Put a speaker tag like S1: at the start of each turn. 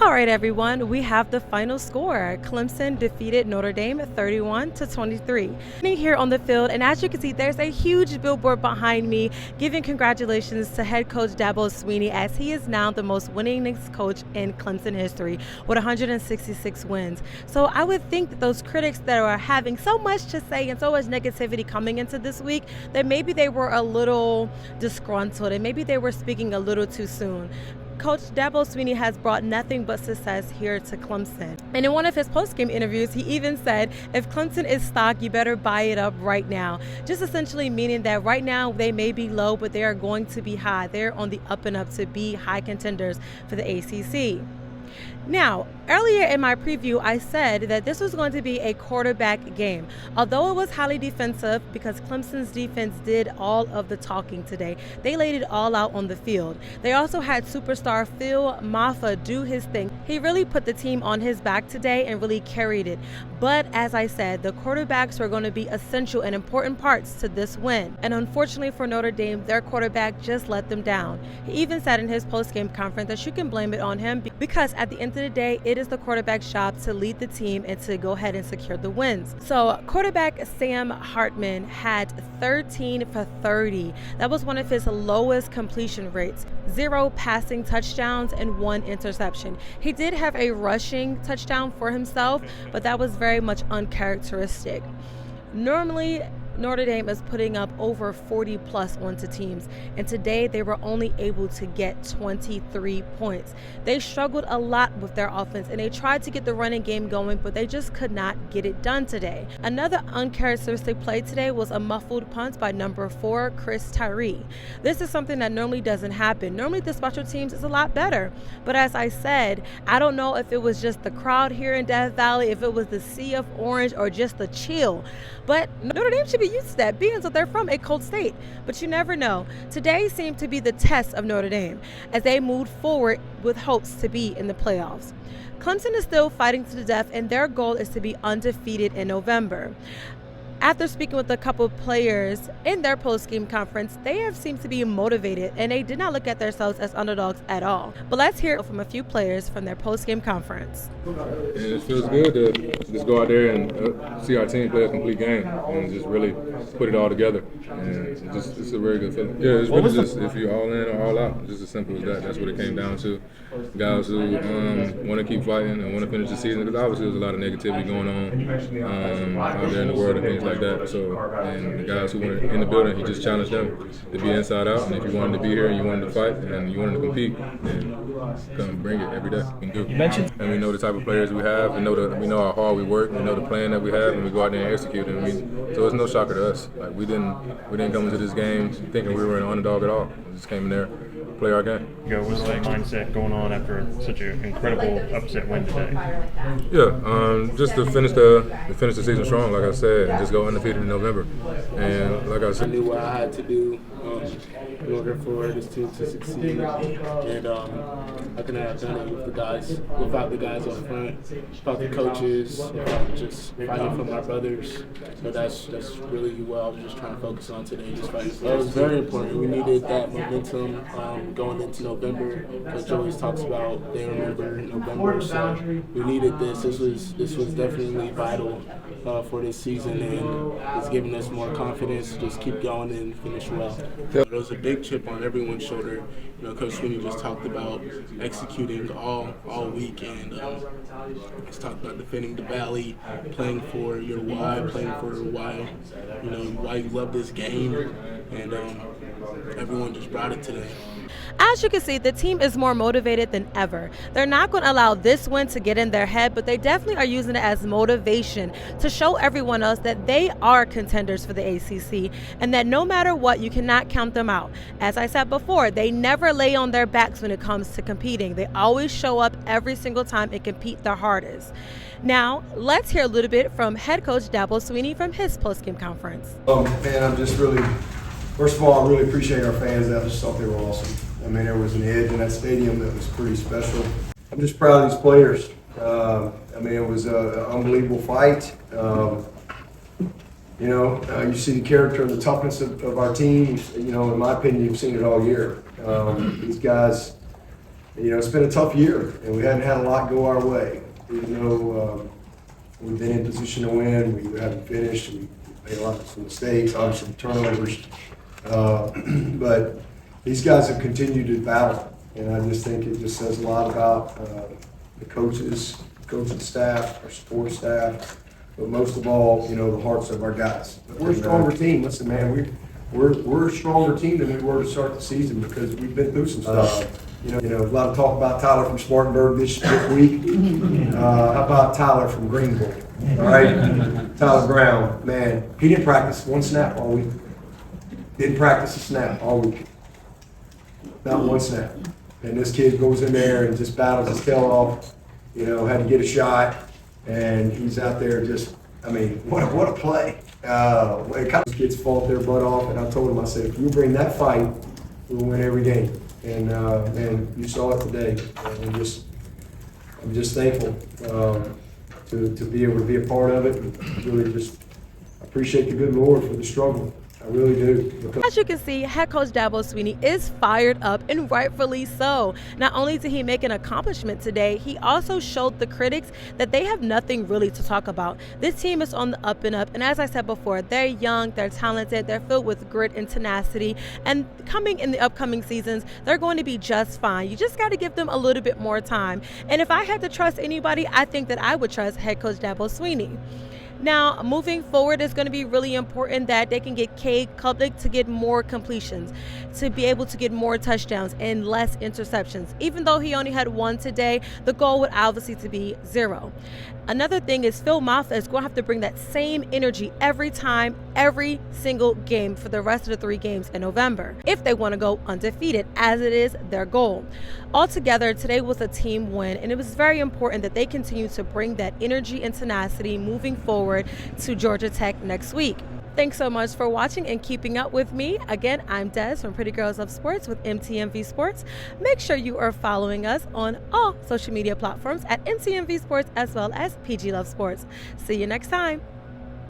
S1: All right, everyone, we have the final score. Clemson defeated Notre Dame 31-23. Here on the field, and as you can see, there's a huge billboard behind me giving congratulations to head coach Dabo Swinney, as he is now the most winningest coach in Clemson history with 166 wins. So I would think that those critics that are having so much to say and so much negativity coming into this week, that maybe they were a little disgruntled and maybe they were speaking a little too soon. Coach Dabo Swinney has brought nothing but success here to Clemson. And in one of his post-game interviews, he even said, if Clemson is stock, you better buy it up right now. Just essentially meaning that right now they may be low, but they are going to be high. They're on the up and up to be high contenders for the ACC. Now, earlier in my preview, I said that this was going to be a quarterback game. Although it was highly defensive, because Clemson's defense did all of the talking today. They laid it all out on the field. They also had superstar Phil Maffa do his thing. He really put the team on his back today and really carried it. But as I said, the quarterbacks were going to be essential and important parts to this win. And unfortunately for Notre Dame, their quarterback just let them down. He even said in his post-game conference that you can blame it on him because at the end of the day, it is the quarterback's job to lead the team and to go ahead and secure the wins. So quarterback Sam Hartman had 13 for 30. That was one of his lowest completion rates. 0 passing touchdowns and 1 interception. He did have a rushing touchdown for himself, but that was very much uncharacteristic. Normally, Notre Dame is putting up over 40 plus onto teams, and today they were only able to get 23 points. They struggled a lot with their offense, and they tried to get the running game going, but they just could not get it done today. Another uncharacteristic play today was a muffled punt by number 4, Chris Tyree. This is something that normally doesn't happen. Normally the special teams is a lot better, but as I said, I don't know if it was just the crowd here in Death Valley, if it was the sea of orange, or just the chill, but Notre Dame should be used to that, being that they're from a cold state. But you never know. Today seemed to be the test of Notre Dame as they moved forward with hopes to be in the playoffs. Clemson is still fighting to the death, and their goal is to be undefeated in November. After speaking with a couple of players in their post-game conference, they have seemed to be motivated, and they did not look at themselves as underdogs at all. But let's hear from a few players from their post-game conference.
S2: It feels good to just go out there and see our team play a complete game and just really put it all together. And it's a very good feeling. Yeah, it's really just if you're all in or all out, just as simple as that. That's what it came down to. Guys who want to keep fighting and want to finish the season, because obviously there's a lot of negativity going on out there in the world and things like that. So, and the guys who were in the building, he just challenged them to be inside out. And if you wanted to be here and you wanted to fight and you wanted to compete, then come bring it every day. You mentioned, and we know the type of players we have. We know how hard we work. We know the plan that we have, and we go out there and execute it. So it's no shocker to us. Like we didn't come into this game thinking we were an underdog at all. We just came in there, play our game.
S3: What was the mindset going on after such an incredible upset win today?
S2: Yeah, just to finish the season strong, like I said, and just go undefeated in November. And like I said,
S4: I knew what I had to do in order for this team to succeed, and I couldn't have done it without the guys up front, without the coaches, just fighting for my brothers. So that's really what I was just trying to focus on today, just fighting. It was very important. We needed that momentum going into November. Coach always talks about they remember November, so we needed this. This was definitely vital for this season, and it's giving us more confidence to just keep going and finish well. There was a big chip on everyone's shoulder. Coach Swinney just talked about executing all week, and he's talked about defending the Valley, playing for your why, playing for why you love this game, and everyone just brought it today.
S1: As you can see, the team is more motivated than ever. They're not going to allow this win to get in their head, but they definitely are using it as motivation to show everyone else that they are contenders for the ACC and that no matter what, you cannot count them out. As I said before, they never lay on their backs when it comes to competing. They always show up every single time and compete their hardest. Now, let's hear a little bit from head coach Dabo Swinney from his postgame conference.
S5: Man, I'm just really, first of all, I really appreciate our fans. I just thought they were awesome. I mean, there was an edge in that stadium that was pretty special. I'm just proud of these players. It was an unbelievable fight. You see the character and the toughness of our team. In my opinion, you've seen it all year. These guys, it's been a tough year, and we hadn't had a lot go our way. Even though we've been in position to win, we haven't finished. We made a lot of mistakes, obviously turnovers. But these guys have continued to battle, and I just think it just says a lot about the coaching staff, our support staff, but most of all, the hearts of our guys. But we're a stronger team. Listen, man, we're a stronger team than we were to start the season because we've been through some stuff. A lot of talk about Tyler from Spartanburg this week. How about Tyler from Greenville? All right, Tyler Brown, man, he didn't practice one snap all week. Didn't practice a snap all week. Not one snap. And this kid goes in there and just battles his tail off. Had to get a shot, and he's out there just. What a play! Those kids fought their butt off, and I told him, I said, if you bring that fight, we'll win every game. And you saw it today. And I'm just thankful to be able to be a part of it. And really just appreciate the good Lord for the struggle. I really do.
S1: As you can see, head coach Dabo Swinney is fired up, and rightfully so. Not only did he make an accomplishment today, he also showed the critics that they have nothing really to talk about. This team is on the up and up, and as I said before, they're young, they're talented, they're filled with grit and tenacity, and coming in the upcoming seasons, they're going to be just fine. You just got to give them a little bit more time. And if I had to trust anybody, I think that I would trust head coach Dabo Swinney. Now, moving forward, it's going to be really important that they can get Cade Klubnik to get more completions, to be able to get more touchdowns and less interceptions. Even though he only had one today, the goal would obviously to be 0. Another thing is Phil Maffa is going to have to bring that same energy every time, every single game for the rest of the 3 games in November, if they want to go undefeated, as it is their goal. Altogether, today was a team win, and it was very important that they continue to bring that energy and tenacity moving forward to Georgia Tech next week. Thanks so much for watching and keeping up with me. Again, I'm Des from Pretty Girls Love Sports with MTMV Sports. Make sure you are following us on all social media platforms at MTMV Sports as well as PG Love Sports. See you next time.